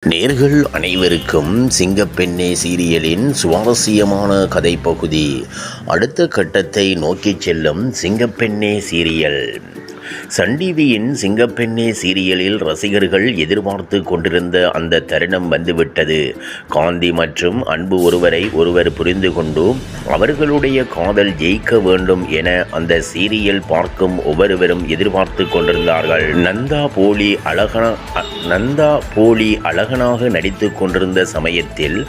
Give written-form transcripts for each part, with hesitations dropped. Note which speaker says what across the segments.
Speaker 1: நேர்கள் அனைவருக்கும் சிங்கப்பெண்ணே சீரியலின் சுவாரஸ்யமான கதை பகுதி. அடுத்த கட்டத்தை நோக்கிச் செல்லும் சிங்கப்பெண்ணே சீரியல். சன் டிவியின் சிங்கப்பெண்ணே சீரியலில் ரசிகர்கள் எதிர்பார்த்து கொண்டிருந்த அந்த தருணம் வந்துவிட்டது. காந்தி மற்றும் அன்பு ஒருவரை ஒருவர் புரிந்து கொண்டு அவர்களுடைய காதல் ஜெயிக்க வேண்டும் என அந்த சீரியல் பார்க்கும் ஒவ்வொருவரும் எதிர்பார்த்து கொண்டிருந்தார்கள். நந்தா போலி அழகனாக நடித்து கொண்டிருந்த சமயத்தில்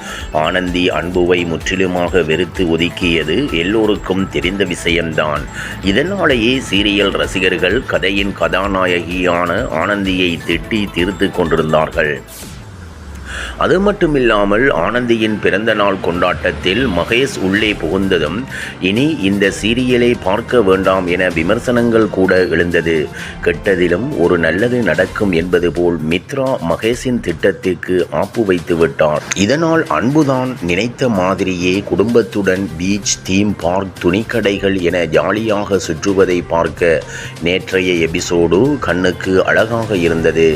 Speaker 1: ஆனந்தி அன்புவை முற்றிலுமாக வெறுத்து ஒதுக்கியது எல்லோருக்கும் தெரிந்த விஷயம்தான். இதனாலேயே சீரியல் ரசிகர்கள் கதையின் கதாநாயகியான ஆனந்தியை திட்டி தீர்த்து கொண்டிருந்தார்கள். அது மட்டுமில்லாமல் ஆனந்தியின் பிறந்த நாள் கொண்டாட்டத்தில் மகேஷ் உள்ளே புகுந்ததும் இனி இந்த சீரியலை பார்க்க வேண்டாம் என விமர்சனங்கள் கூட எழுந்தது. கெட்டதிலும் ஒரு நல்லது நடக்கும் என்பது போல் மித்ரா மகேஷின் திட்டத்திற்கு ஆப்பு வைத்து விட்டார். இதனால் அன்புதான் நினைத்த மாதிரியே குடும்பத்துடன் பீச், தீம் பார்க், துணிக்கடைகள் என ஜாலியாக சுற்றுவதை பார்க்க நேற்றைய எபிசோடு கண்ணுக்கு அழகாக இருந்தது.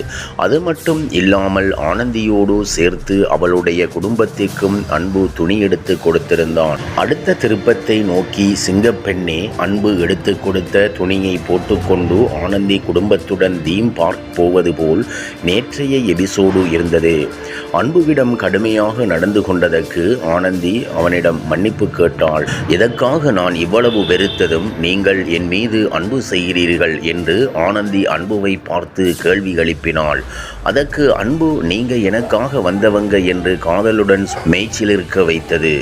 Speaker 1: அது மட்டும் இல்லாமல் ஆனந்தியோடு சேர்த்து அவளுடைய குடும்பத்திற்கும் அன்பு துணி எடுத்து கொடுத்திருந்தான். அடுத்த திருப்பத்தை நோக்கி சிங்கப்பெண்ணே அன்பு எடுத்து கொடுத்த துணியை போட்டுக்கொண்டு ஆனந்தி குடும்பத்துடன் தீம் பார்க் போவது போல் நேற்றைய எபிசோடு இருந்தது. அன்புவிடம் கடுமையாக நடந்து கொண்டதற்கு ஆனந்தி அவனிடம் மன்னிப்பு கேட்டாள். எதற்காக நான் இவ்வளவு வெறுத்ததும் நீங்கள் என் மீது அன்பு செய்கிறீர்கள் என்று ஆனந்தி அன்புவை பார்த்து கேள்வி எழுப்பினாள். அதற்கு அன்பு நீங்க எனக்காக வந்தவங்க என்று காதலுடன் மெய்ச்சிலிருக்க வைத்தது.